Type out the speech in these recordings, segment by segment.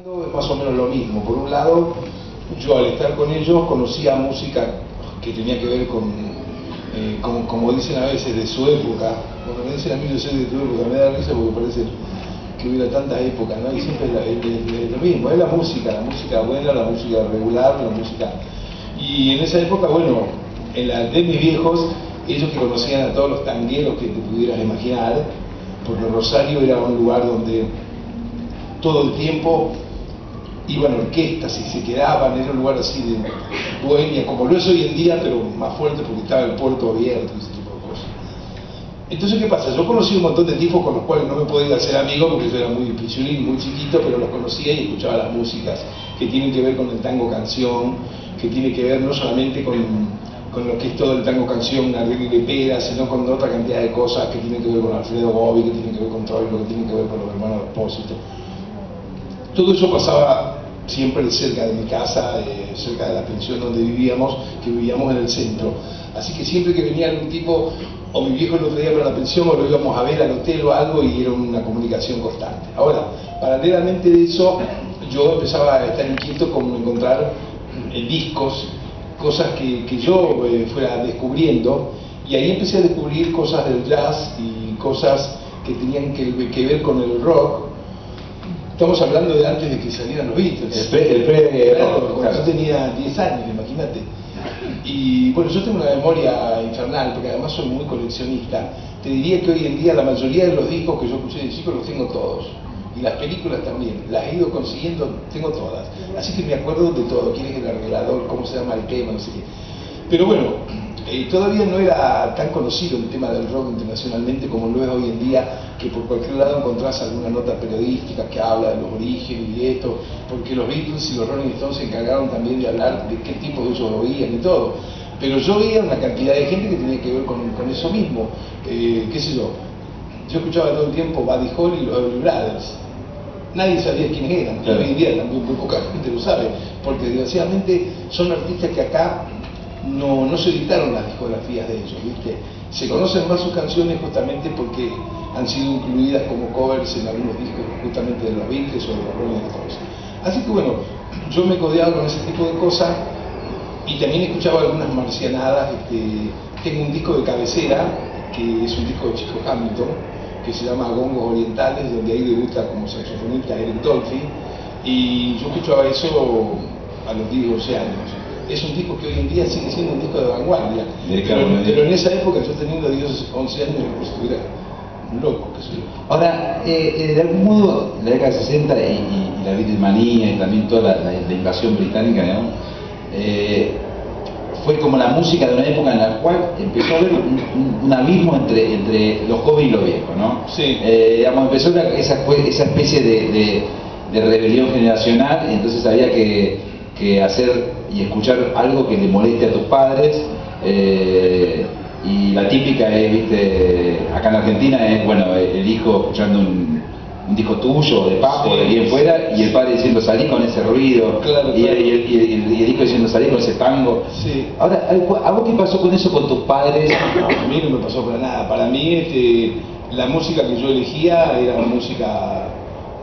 Es más o menos lo mismo. Por un lado, yo al estar con ellos conocía música que tenía que ver con, como dicen a veces, de su época. Cuando me dicen a mí yo soy de tu época, me da risa porque parece que hubiera tantas épocas, ¿no? Y siempre es lo mismo, es la música buena, la música regular, la música... Y en esa época, bueno, en la de mis viejos, ellos que conocían a todos los tangueros que te pudieras imaginar, porque Rosario era un lugar donde todo el tiempo iban orquestas y se quedaban, era un lugar así de bohemia, como lo es hoy en día, pero más fuerte porque estaba el puerto abierto y ese tipo de cosas. Entonces, ¿qué pasa? Yo conocí un montón de tipos con los cuales no me podía hacer amigo porque yo era muy pichulín, muy chiquito, pero los conocía y escuchaba las músicas que tienen que ver con el tango canción, que tiene que ver no solamente con lo que es todo el tango canción, arreglo y lepera, sino con otra cantidad de cosas que tienen que ver con Alfredo Gobi, que tienen que ver con Troilo, que tienen que ver con los hermanos Expósito. Todo eso pasaba siempre cerca de mi casa, cerca de la pensión donde vivíamos, que vivíamos en el centro. Así que siempre que venía algún tipo, o mi viejo lo traía para la pensión, o lo íbamos a ver al hotel o algo, y era una comunicación constante. Ahora, paralelamente de eso, yo empezaba a estar inquieto con encontrar discos, cosas que yo fuera descubriendo, y ahí empecé a descubrir cosas del jazz y cosas que tenían que ver con el rock. Estamos hablando de antes de que salieran los Beatles. Claro, cuando yo tenía 10 años, imagínate. Y bueno, yo tengo una memoria infernal, porque además soy muy coleccionista. Te diría que hoy en día la mayoría de los discos que yo escuché de chico los tengo todos. Y las películas también, las he ido consiguiendo, tengo todas. Así que me acuerdo de todo, quién es el arreglador, cómo se llama el tema, no sé qué. Pero bueno, todavía no era tan conocido el tema del rock internacionalmente como lo es hoy en día, que por cualquier lado encontrás alguna nota periodística que habla de los orígenes y de esto, porque los Beatles y los Rolling Stones se encargaron también de hablar de qué tipo de ellos oían y todo. Pero yo veía una cantidad de gente que tenía que ver con eso mismo, qué sé yo. Yo escuchaba todo el tiempo Buddy Holly y los Everly Brothers. Nadie sabía quiénes eran, claro. Hoy en día también muy poca gente lo sabe, porque desgraciadamente son artistas que acá no se editaron las discografías de ellos, ¿viste? Se conocen más sus canciones justamente porque han sido incluidas como covers en algunos discos justamente de los Beatles o de los Rolling Stones. Así que bueno, yo me codeaba con ese tipo de cosas y también escuchaba algunas marcianadas. Tengo un disco de cabecera, que es un disco de Chico Hamilton, que se llama Gongos Orientales, donde ahí debuta como saxofonista Eric Dolphy, y yo escuchaba eso a los 10 o 12 años. Es un disco que hoy en día sigue siendo un disco de vanguardia, pero en esa época yo teniendo 10 o 11 años me estuviera loco, qué sé yo. Ahora, de algún modo, en la década de 60 y la Beatlemanía y también toda la invasión británica, digamos, fue como la música de una época en la cual empezó a haber un abismo entre los jóvenes y los viejos, ¿no? Sí. Digamos, empezó esa especie de rebelión generacional, y entonces había que hacer y escuchar algo que le moleste a tus padres, y la típica es, viste, acá en Argentina es, bueno, el hijo escuchando un disco tuyo, de Papo, de quien fuera, y el padre diciendo salí con ese ruido, claro, y el hijo diciendo salí con ese tango. Sí. Ahora, ¿a vos qué pasó con eso con tus padres? No, a mí no me pasó para nada. Para mí la música que yo elegía era música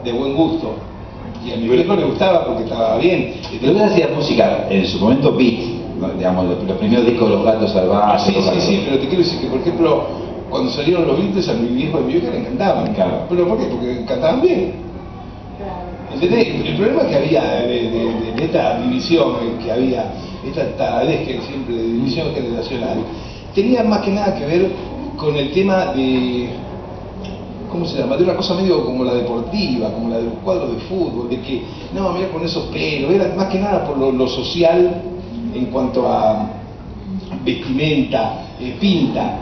de buen gusto. Y a mi viejo le gustaba porque estaba bien. Pero vos hacías música en su momento beat, ¿no? Digamos, los primeros discos de Los Gatos Salvajes. Sí, pero te quiero decir que, por ejemplo, cuando salieron los Beatles a mi viejo y a mi vieja le encantaban. Claro. ¿Pero por qué? Porque cantaban bien. ¿Entendés? El problema que había de esta división, que había, esta taradez que siempre de división generacional, tenía más que nada que ver con el tema de, ¿cómo se llama? De una cosa medio como la deportiva, como la de los cuadros de fútbol, de que, no, mira con esos pelos, era más que nada por lo social en cuanto a vestimenta, pinta,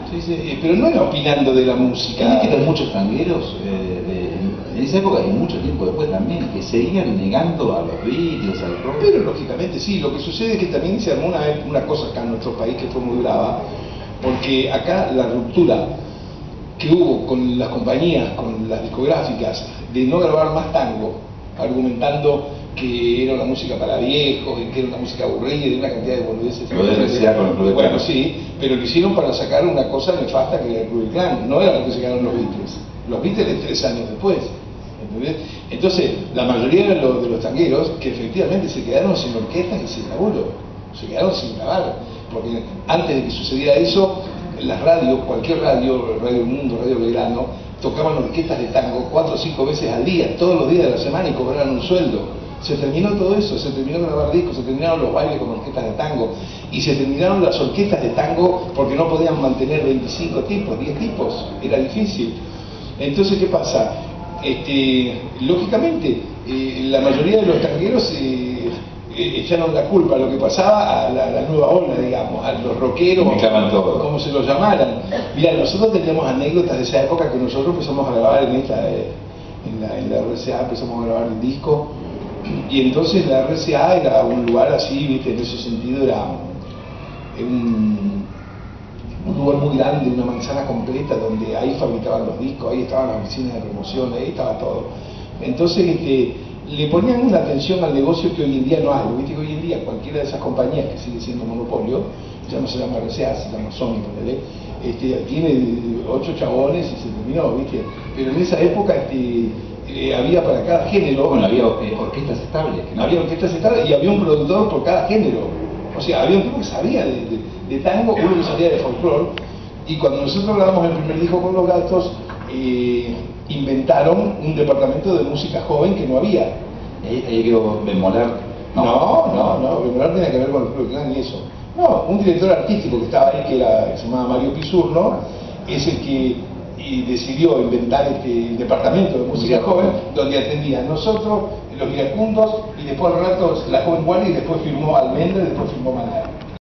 pero no era opinando de la música. Hay que tener muchos tangueros en esa época y mucho tiempo después también, que seguían negando a los Beatles, al rock. Pero lógicamente sí, lo que sucede es que también se armó una cosa acá en nuestro país que fue muy brava, porque acá la ruptura que hubo con las compañías, con las discográficas, de no grabar más tango, argumentando que era una música para viejos, y que era una música aburrida, y una cantidad de boludeces. Bueno, sí, pero lo hicieron para sacar una cosa nefasta que era el Club del Clan, no era lo que sacaron los Beatles. Los Beatles 3 años después. ¿entendés? Entonces, la mayoría de los tangueros que efectivamente se quedaron sin orquesta y sin laburo, se quedaron sin grabar, porque antes de que sucediera eso, las radios, cualquier radio, Radio Mundo, Radio Belgrano, tocaban orquestas de tango 4 o 5 veces al día, todos los días de la semana, y cobraban un sueldo. Se terminó todo eso, se terminó de grabar discos, se terminaron los bailes con orquestas de tango, y se terminaron las orquestas de tango porque no podían mantener 25 tipos, 10 tipos, era difícil. Entonces, ¿qué pasa? Lógicamente, la mayoría de los tangueros echaron la culpa a lo que pasaba a la nueva ola, digamos, a los rockeros, como se los llamaran. Mira, nosotros teníamos anécdotas de esa época que nosotros empezamos a grabar en la RCA, empezamos a grabar el disco, y entonces la RCA era un lugar así, ¿viste? En ese sentido era un lugar muy grande, una manzana completa, donde ahí fabricaban los discos, ahí estaban las oficinas de promoción, ahí estaba todo. Entonces, le ponían una atención al negocio que hoy en día no hay. Viste que hoy en día cualquiera de esas compañías que sigue siendo monopolio, ya no se llama RCA, se llama Sony, tiene 8 chabones y se terminó, ¿viste? Pero en esa época había para cada género. Bueno, había orquestas estables. ¿No? Había orquestas estables y había un productor por cada género. O sea, había un tipo que sabía de tango, uno que sabía de folclore. Y cuando nosotros grabamos el primer disco con Los Gatos, inventaron un departamento de música joven que no había. Ahí quedó Bemolar. No, Bemolar tenía que ver con el folclore ni eso. No, un director artístico que estaba ahí, que se llamaba Mario Pisurno, es el que decidió inventar el departamento de música joven, donde atendían nosotros, los iracundos, y después al rato la joven Guardia, y después firmó Almendra, y después firmó Maná.